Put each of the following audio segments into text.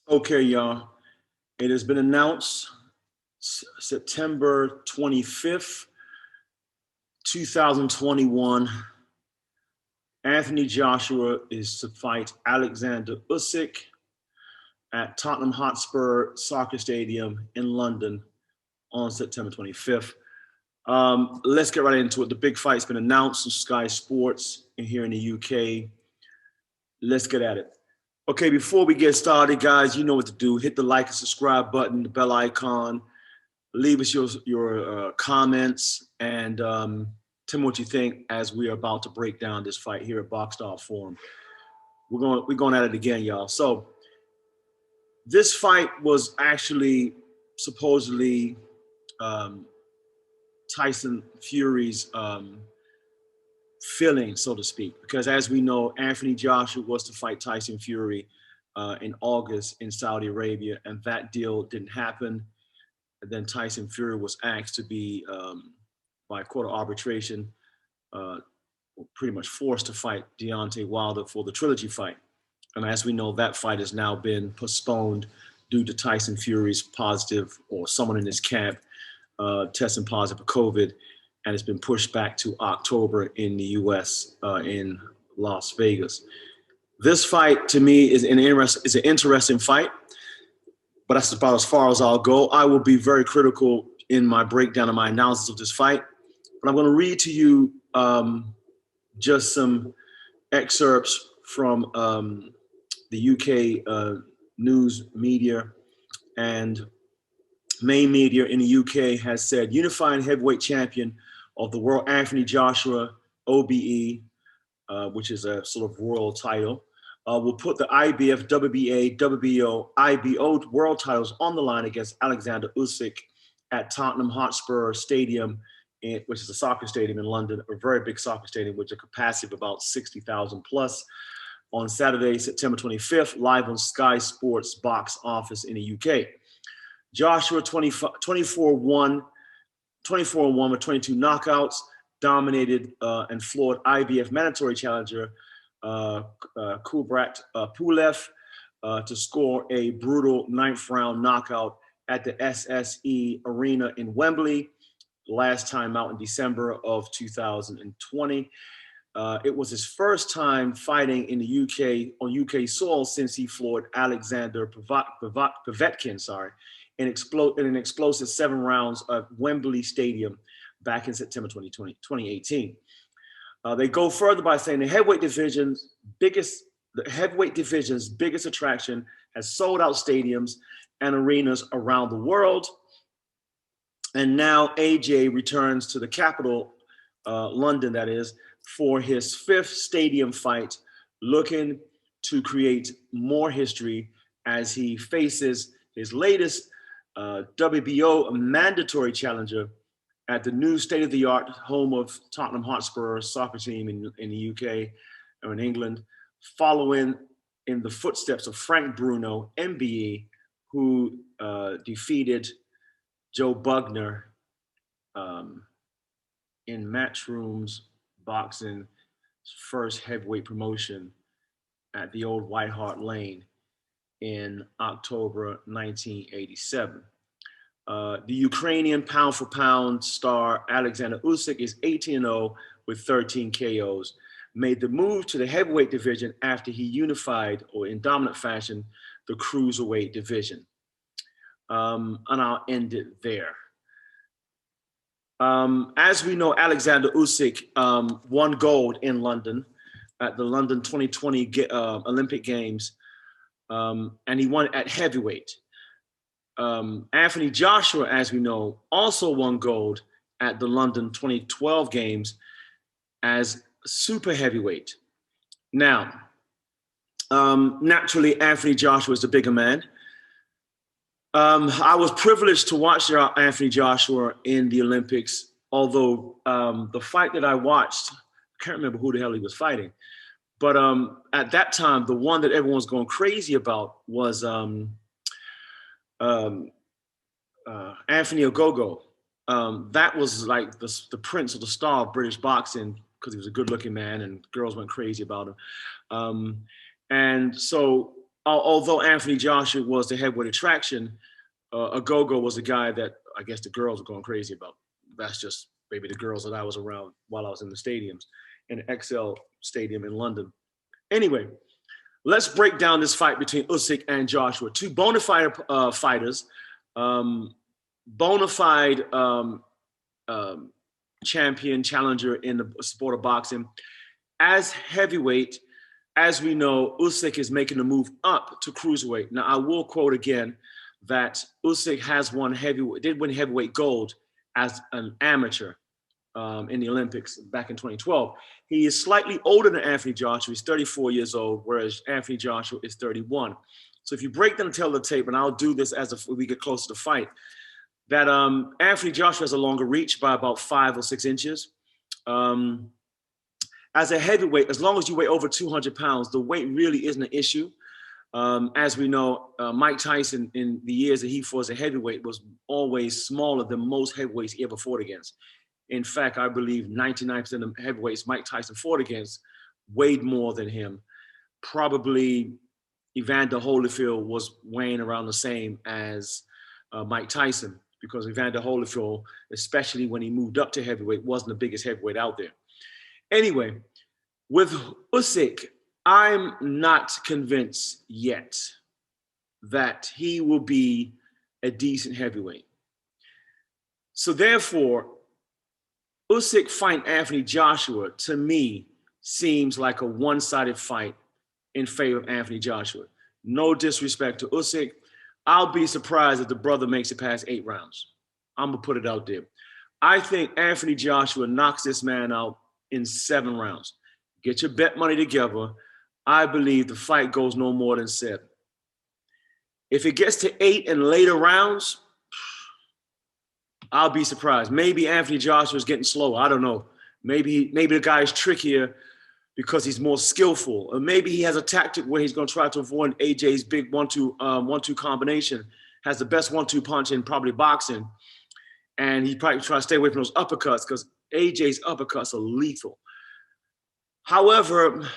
Okay, y'all. It has been announced September 25th, 2021. Anthony Joshua is to fight Oleksandr Usyk at Tottenham Hotspur Soccer Stadium in London on September 25th. Let's get right into it. The big fight's been announced on Sky Sports here in the UK. Let's get at it. Okay, before we get started, guys, you know what to do. Hit the like and subscribe button, the bell icon. Leave us your comments and tell me what you think as we are about to break down this fight here at Boxstar Forum. We're going at it again, y'all. So this fight was actually supposedly Tyson Fury's feeling, so to speak, because as we know, Anthony Joshua was to fight Tyson Fury in August in Saudi Arabia, and that deal didn't happen. And then Tyson Fury was asked to be, by court of arbitration, pretty much forced to fight Deontay Wilder for the trilogy fight. And as we know, that fight has now been postponed due to Tyson Fury's positive, or someone in his camp testing positive for COVID, and it's been pushed back to October in the US, in Las Vegas. This fight, to me, is an interesting fight, but that's about as far as I'll go. I will be very critical in my breakdown and my analysis of this fight, but I'm going to read to you just some excerpts from the UK news media, and main media in the UK has said unifying heavyweight champion of the world, Anthony Joshua, OBE, which is a sort of world title, will put the IBF, WBA, WBO, IBO world titles on the line against Oleksandr Usyk at Tottenham Hotspur Stadium, which is a soccer stadium in London, a very big soccer stadium with a capacity of about 60,000 plus, on Saturday, September 25th, live on Sky Sports box office in the UK. Joshua 24-1 with 22 knockouts, dominated and floored IBF mandatory challenger Kubrat Pulev to score a brutal ninth round knockout at the SSE Arena in Wembley, last time out in December of 2020. It was his first time fighting in the UK, on UK soil, since he floored Alexander Povetkin, in an explosive 7 rounds at Wembley Stadium back in September 2018. They go further by saying the heavyweight division's biggest attraction has sold out stadiums and arenas around the world. And now AJ returns to the capital, London that is, for his 5th stadium fight, looking to create more history as he faces his latest WBO mandatory challenger at the new state-of-the-art home of Tottenham Hotspur soccer team in the UK or in England, following in the footsteps of Frank Bruno, MBE, who defeated Joe Bugner in Matchroom's boxing first heavyweight promotion at the old White Hart Lane in October 1987. The Ukrainian pound-for-pound star Oleksandr Usyk is 18-0 with 13 KOs, made the move to the heavyweight division after he unified, or in dominant fashion, the cruiserweight division. And I'll end it there. As we know, Oleksandr Usyk won gold in London at the London 2020 Olympic Games, and he won at heavyweight. Anthony Joshua, as we know, also won gold at the London 2012 Games as super heavyweight. Now, naturally, Anthony Joshua is the bigger man. I was privileged to watch Anthony Joshua in the Olympics, although the fight that I watched, I can't remember who the hell he was fighting. But at that time, the one that everyone was going crazy about was Anthony Ogogo. That was like the prince or the star of British boxing, because he was a good-looking man and girls went crazy about him. And so although Anthony Joshua was the heavyweight attraction, Agogo was a guy that I guess the girls were going crazy about. That's just maybe the girls that I was around while I was in the stadiums, in the XL Stadium in London. Anyway, let's break down this fight between Usyk and Joshua. Two bona fide fighters, bona fide champion, challenger in the sport of boxing. As heavyweight, as we know, Usyk is making the move up to cruiserweight. Now, I will quote again that Usyk did win heavyweight gold as an amateur in the Olympics back in 2012. He is slightly older than Anthony Joshua. He's 34 years old, whereas Anthony Joshua is 31. So if you break down the tail of the tape, and I'll do this as we get closer to the fight, that Anthony Joshua has a longer reach by about 5 or 6 inches. As a heavyweight, as long as you weigh over 200 pounds, the weight really isn't an issue. As we know, Mike Tyson, in the years that he fought as a heavyweight, was always smaller than most heavyweights he ever fought against. In fact, I believe 99% of heavyweights Mike Tyson fought against weighed more than him. Probably Evander Holyfield was weighing around the same as Mike Tyson, because Evander Holyfield, especially when he moved up to heavyweight, wasn't the biggest heavyweight out there. Anyway, with Usyk, I'm not convinced yet that he will be a decent heavyweight. So therefore, Usyk fighting Anthony Joshua, to me, seems like a one-sided fight in favor of Anthony Joshua. No disrespect to Usyk. I'll be surprised if the brother makes it past 8 rounds. I'm going to put it out there. I think Anthony Joshua knocks this man out in 7 rounds. Get your bet money together. I believe the fight goes no more than 7. If it gets to 8 and later rounds, I'll be surprised. Maybe Anthony Joshua is getting slower. I don't know. Maybe the guy is trickier because he's more skillful. Or maybe he has a tactic where he's going to try to avoid AJ's big 1-2 combination. Has the best 1-2 punch in probably boxing. And he probably try to stay away from those uppercuts because AJ's uppercuts are lethal. However,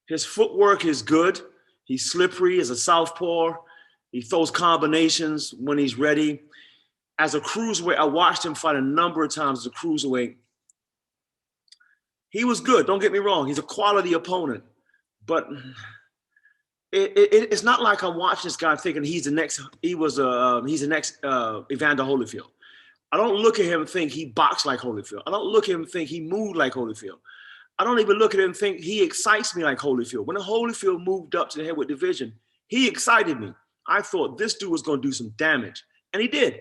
his footwork is good. He's slippery as a southpaw. He throws combinations when he's ready. As a cruiserweight, I watched him fight a number of times as a cruiserweight. He was good, don't get me wrong. He's a quality opponent. But it's not like I'm watching this guy thinking he's the next Evander Holyfield. I don't look at him and think he boxed like Holyfield. I don't look at him and think he moved like Holyfield. I don't even look at him and think he excites me like Holyfield. When Holyfield moved up to the heavyweight division, he excited me. I thought this dude was going to do some damage, and he did.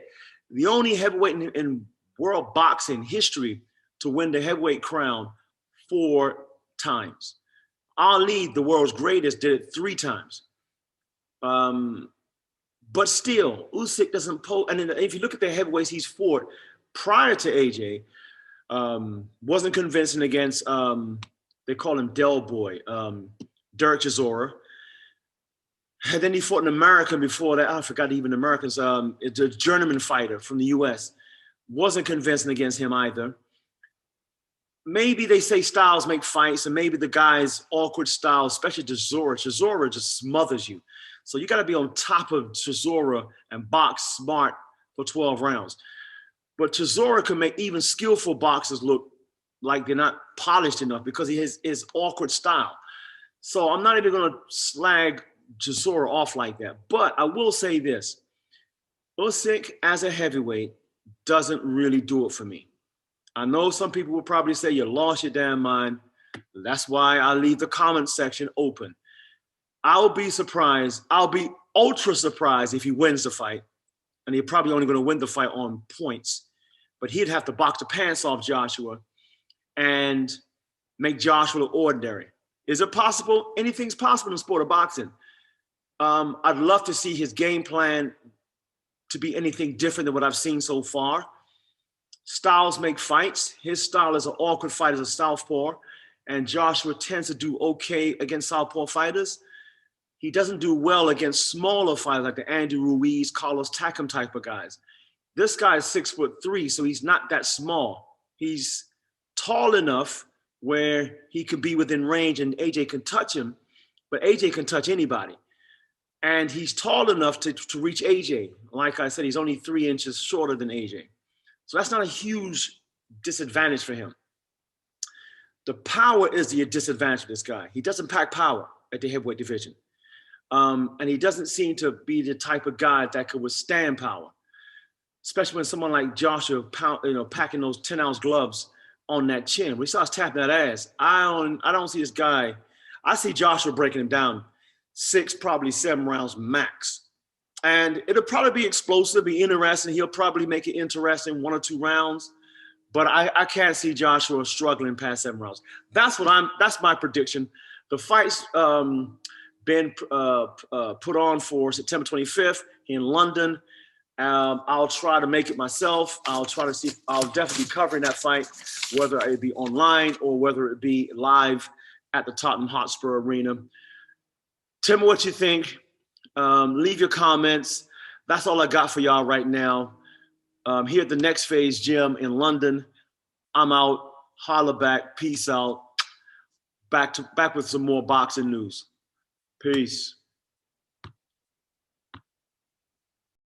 The only heavyweight in world boxing history to win the heavyweight crown 4 times. Ali, the world's greatest, did it 3 times. But still, Usyk doesn't pose. And then if you look at the heavyweights he's fought prior to AJ, wasn't convincing against, they call him Del Boy, Derek Chisora. And then he fought an American before that. I forgot even Americans. It's a journeyman fighter from the US. Wasn't convincing against him either. Maybe they say styles make fights, and maybe the guy's awkward style, especially Chisora. Chisora just smothers you. So you got to be on top of Chisora and box smart for 12 rounds. But Chisora can make even skillful boxers look like they're not polished enough because he has his awkward style. So I'm not even going to slag Chisora off like that. But I will say this. Usyk as a heavyweight doesn't really do it for me. I know some people will probably say you lost your damn mind. That's why I leave the comment section open. I'll be surprised. I'll be ultra surprised if he wins the fight. And he's probably only going to win the fight on points. But he'd have to box the pants off Joshua and make Joshua look ordinary. Is it possible? Anything's possible in the sport of boxing. I'd love to see his game plan to be anything different than what I've seen so far. Styles make fights. His style is an awkward fight as a southpaw, and Joshua tends to do okay against southpaw fighters. He doesn't do well against smaller fighters like the Andy Ruiz, Carlos Takam type of guys. This guy is 6'3", so he's not that small. He's tall enough where he can be within range and AJ can touch him, but AJ can touch anybody. And he's tall enough to reach AJ. Like I said, he's only 3 inches shorter than AJ. So that's not a huge disadvantage for him. The power is the disadvantage for this guy. He doesn't pack power at the heavyweight division. And he doesn't seem to be the type of guy that could withstand power, especially when someone like Joshua, packing those 10-ounce gloves on that chin. When he starts tapping that ass, I don't see this guy. I see Joshua breaking him down 6, probably 7 rounds max. And it'll probably be explosive, be interesting. He'll probably make it interesting 1 or 2 rounds. But I can't see Joshua struggling past 7 rounds. That's my prediction. The fight's been put on for September 25th in London. I'll try to make it myself. I'll try to see. I'll definitely be covering that fight, whether it be online or whether it be live at the Tottenham Hotspur Arena. Tell me what you think. Leave your comments. That's all I got for y'all right now. Here at the Next Phase Gym in London. I'm out. Holla back. Peace out. Back with some more boxing news. Peace.